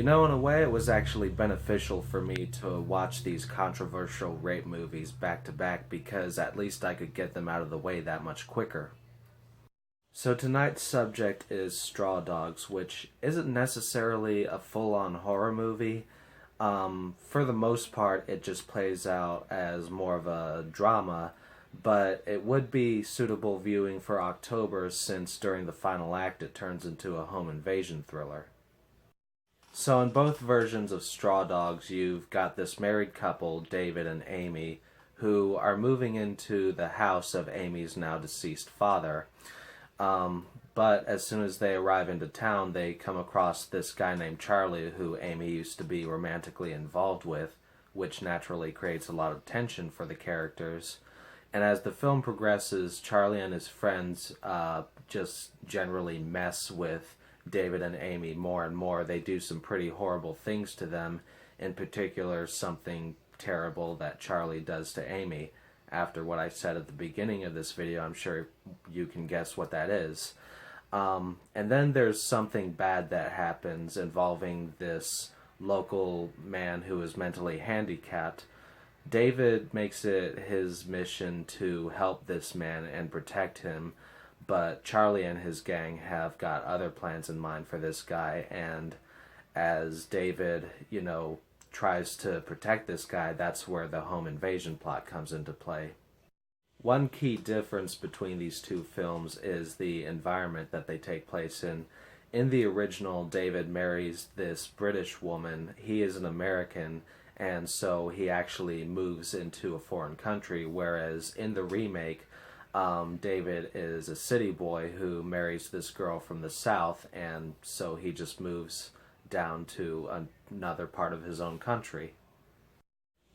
In a way, it was actually beneficial for me to watch these controversial rape movies back to back because at least I could get them out of the way that much quicker. So tonight's subject is Straw Dogs, which isn't necessarily a full-on horror movie. For the most part, it just plays out as more of a drama, but it would be suitable viewing for October since during the final act it turns into a home invasion thriller. So in both versions of Straw Dogs, you've got this married couple, David and Amy, who are moving into the house of Amy's now deceased father. But as soon as they arrive into town, they come across this guy named Charlie, who Amy used to be romantically involved with, which naturally creates a lot of tension for the characters. And as the film progresses, Charlie and his friends just generally mess with David and Amy more and more. They do some pretty horrible things to them, in particular something terrible that Charlie does to Amy. After what I said at the beginning of this video, I'm sure you can guess what that is. And then there's something bad that happens involving this local man who is mentally handicapped. David makes it his mission to help this man and protect him, but Charlie and his gang have got other plans in mind for this guy, and as David, tries to protect this guy, that's where the home invasion plot comes into play. One key difference between these two films is the environment that they take place in. In the original, David marries this British woman. He is an American, and so he actually moves into a foreign country, whereas in the remake, David is a city boy who marries this girl from the South, and so he just moves down to another part of his own country.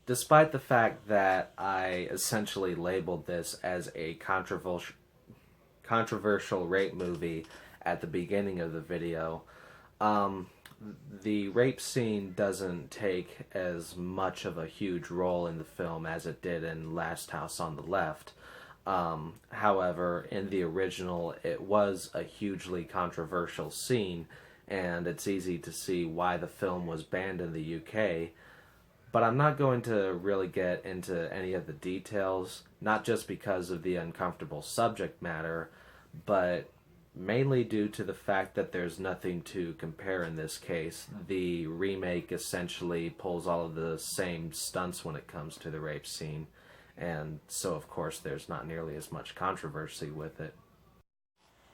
Despite the fact that I essentially labeled this as a controversial rape movie at the beginning of the video, the rape scene doesn't take as much of a huge role in the film as it did in Last House on the Left. However, in the original, it was a hugely controversial scene, and it's easy to see why the film was banned in the UK. But I'm not going to really get into any of the details, not just because of the uncomfortable subject matter, but mainly due to the fact that there's nothing to compare in this case. The remake essentially pulls all of the same stunts when it comes to the rape scene, and so of course there's not nearly as much controversy with it.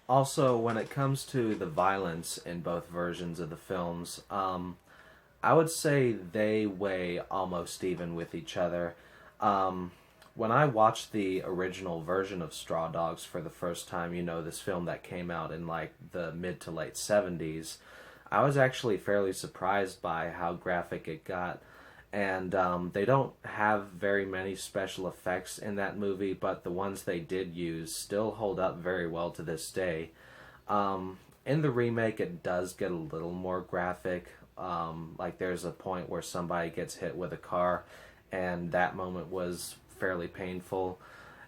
Also, when it comes to the violence in both versions of the films, I would say they weigh almost even with each other. When I watched the original version of Straw Dogs for the first time, this film that came out in like the mid to late 70s, I was actually fairly surprised by how graphic it got. And they don't have very many special effects in that movie, but the ones they did use still hold up very well to this day. In the remake, it does get a little more graphic. Like there's a point where somebody gets hit with a car, and that moment was fairly painful.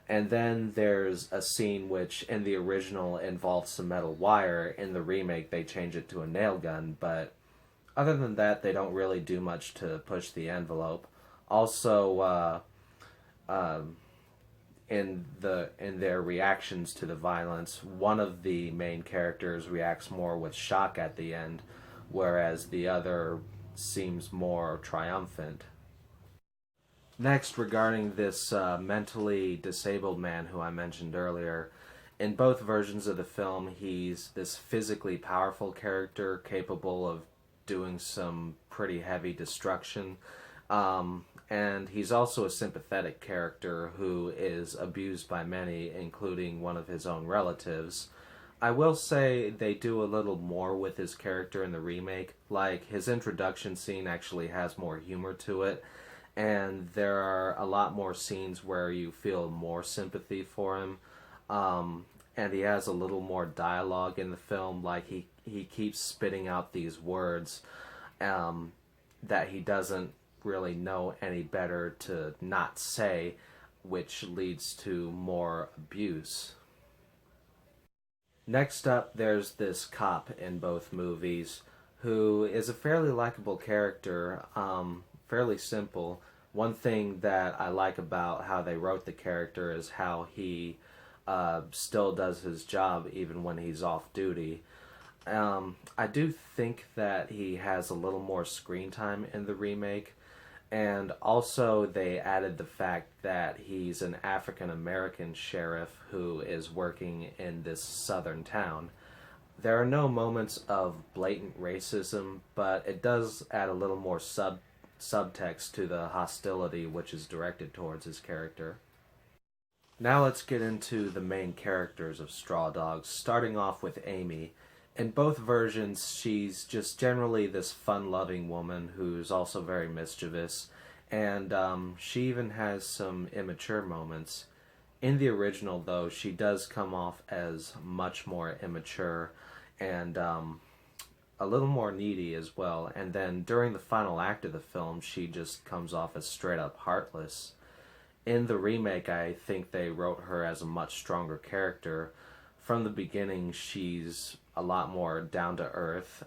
And then there's a scene which in the original involves some metal wire. In the remake, they change it to a nail gun, but other than that, they don't really do much to push the envelope. Also, in their reactions to the violence, one of the main characters reacts more with shock at the end, whereas the other seems more triumphant. Next, regarding this mentally disabled man who I mentioned earlier, in both versions of the film, he's this physically powerful character capable of doing some pretty heavy destruction. And he's also a sympathetic character who is abused by many, including one of his own relatives. I will say they do a little more with his character in the remake. Like, his introduction scene actually has more humor to it, and there are a lot more scenes where you feel more sympathy for him. And he has a little more dialogue in the film. Like, he keeps spitting out these words that he doesn't really know any better to not say, which leads to more abuse. Next up, there's this cop in both movies who is a fairly likable character, fairly simple. One thing that I like about how they wrote the character is how he still does his job even when he's off duty. I do think that he has a little more screen time in the remake, and also they added the fact that he's an African American sheriff who is working in this southern town. There are no moments of blatant racism, but it does add a little more subtext to the hostility which is directed towards his character. Now let's get into the main characters of Straw Dogs, starting off with Amy. In both versions, she's just generally this fun-loving woman who's also very mischievous, and she even has some immature moments. In the original, though, she does come off as much more immature and a little more needy as well. And then during the final act of the film, she just comes off as straight up heartless. In the remake, I think they wrote her as a much stronger character. From the beginning, she's a lot more down to earth,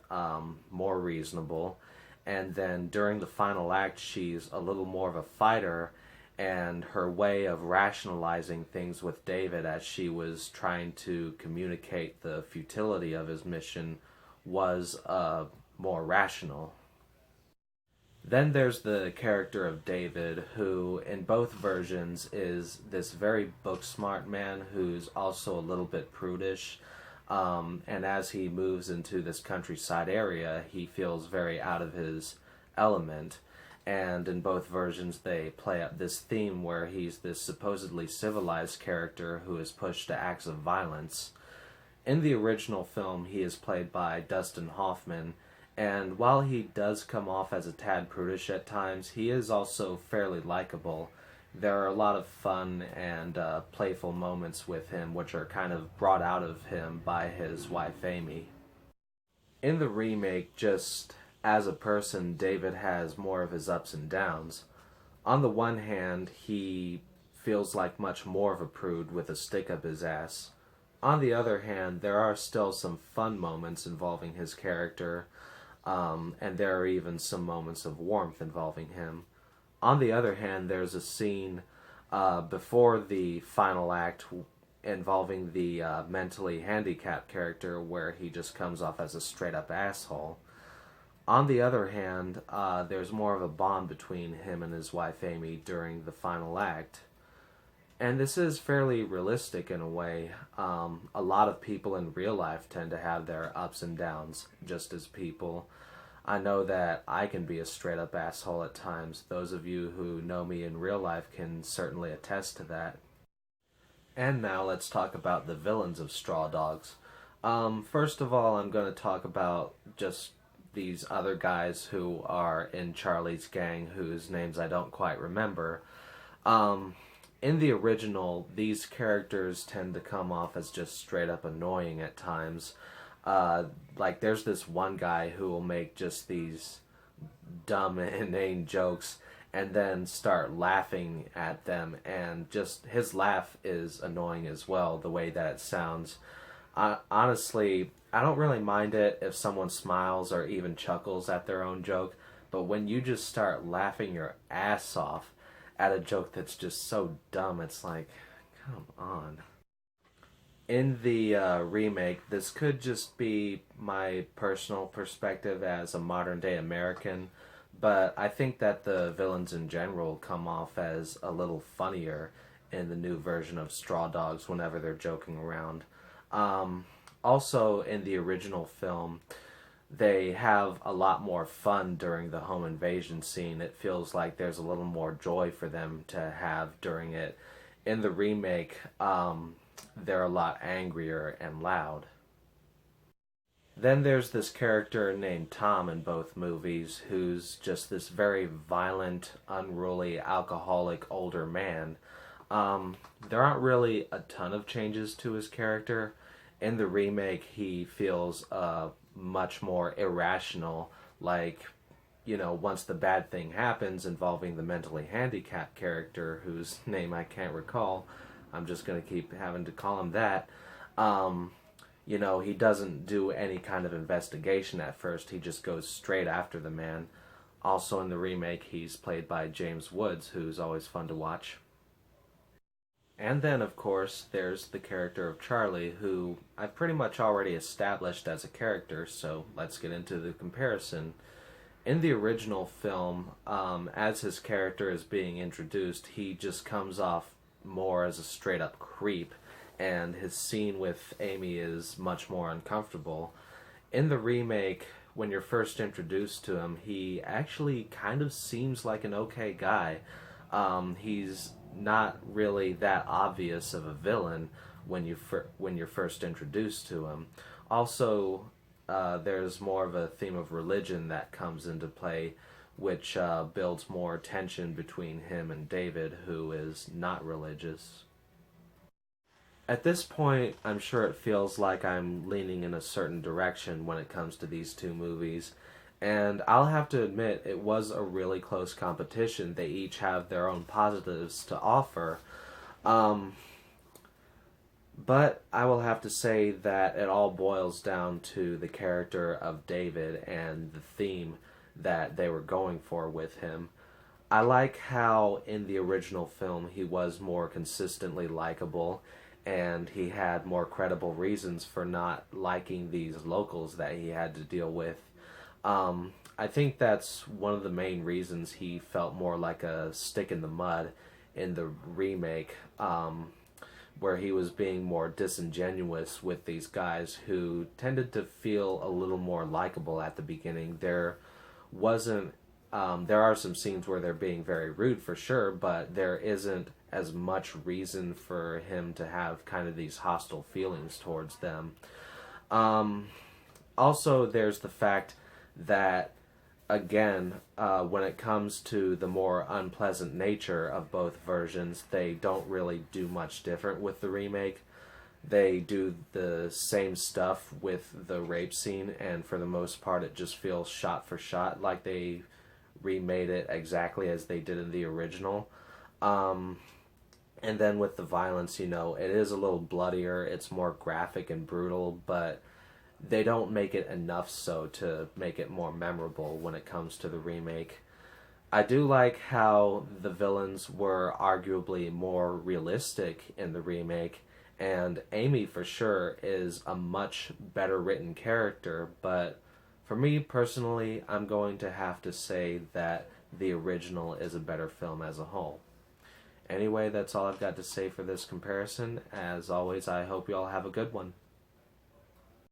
more reasonable, and then during the final act, she's a little more of a fighter, and her way of rationalizing things with David as she was trying to communicate the futility of his mission was more rational. Then there's the character of David, who in both versions is this very book-smart man who's also a little bit prudish. And as he moves into this countryside area, he feels very out of his element. And in both versions, they play up this theme where he's this supposedly civilized character who is pushed to acts of violence. In the original film, he is played by Dustin Hoffman, and while he does come off as a tad prudish at times, he is also fairly likable. There are a lot of fun and playful moments with him, which are kind of brought out of him by his wife Amy. In the remake, just as a person, David has more of his ups and downs. On the one hand, he feels like much more of a prude with a stick up his ass. On the other hand, there are still some fun moments involving his character, and there are even some moments of warmth involving him. On the other hand, there's a scene before the final act involving the mentally handicapped character where he just comes off as a straight-up asshole. On the other hand, there's more of a bond between him and his wife Amy during the final act. And this is fairly realistic in a way. A lot of people in real life tend to have their ups and downs just as people. I know that I can be a straight up asshole at times. Those of you who know me in real life can certainly attest to that. And now let's talk about the villains of Straw Dogs. First of all, I'm going to talk about just these other guys who are in Charlie's gang whose names I don't quite remember. In the original, these characters tend to come off as just straight up annoying at times. Like there's this one guy who will make just these dumb, inane jokes and then start laughing at them, and just his laugh is annoying as well, the way that it sounds. Honestly, I don't really mind it if someone smiles or even chuckles at their own joke, but when you just start laughing your ass off at a joke that's just so dumb, it's like, come on. In the remake, this could just be my personal perspective as a modern-day American, but I think that the villains in general come off as a little funnier in the new version of Straw Dogs whenever they're joking around. Also, in the original film, they have a lot more fun during the home invasion scene. It feels like there's a little more joy for them to have during it. In the remake, they're a lot angrier and loud. Then there's this character named Tom in both movies who's just this very violent, unruly, alcoholic older man. There aren't really a ton of changes to his character. In the remake, he feels much more irrational, like, you know, once the bad thing happens involving the mentally handicapped character, whose name I can't recall, I'm just going to keep having to call him that, You know, he doesn't do any kind of investigation at first. He just goes straight after the man. Also in the remake, he's played by James Woods, who's always fun to watch. And then, of course, there's the character of Charlie, who I've pretty much already established as a character, so let's get into the comparison. In the original film, as his character is being introduced, he just comes off more as a straight up creep, and his scene with Amy is much more uncomfortable. In the remake, when you're first introduced to him, he actually kind of seems like an okay guy. He's not really that obvious of a villain when you're first introduced to him. Also, there's more of a theme of religion that comes into play, which builds more tension between him and David, who is not religious. At this point, I'm sure it feels like I'm leaning in a certain direction when it comes to these two movies. And I'll have to admit, it was a really close competition. They each have their own positives to offer. Um, but I will have to say that it all boils down to the character of David and the theme that they were going for with him. I like how in the original film he was more consistently likable, and he had more credible reasons for not liking these locals that he had to deal with. I think that's one of the main reasons he felt more like a stick in the mud in the remake, where he was being more disingenuous with these guys who tended to feel a little more likable at the beginning. Wasn't there are some scenes where they're being very rude for sure, but there isn't as much reason for him to have kind of these hostile feelings towards them. Um, Also, there's the fact that, again, when it comes to the more unpleasant nature of both versions, they don't really do much different with the remake. They do the same stuff with the rape scene, and for the most part, it just feels shot for shot like they remade it exactly as they did in the original. Um, and then with the violence, you know, it is a little bloodier, it's more graphic and brutal, but they don't make it enough so to make it more memorable when it comes to the remake. I do like how the villains were arguably more realistic in the remake, and Amy for sure is a much better written character, but for me personally, I'm going to have to say that the original is a better film as a whole. Anyway, that's all I've got to say for this comparison. As always, I hope you all have a good one.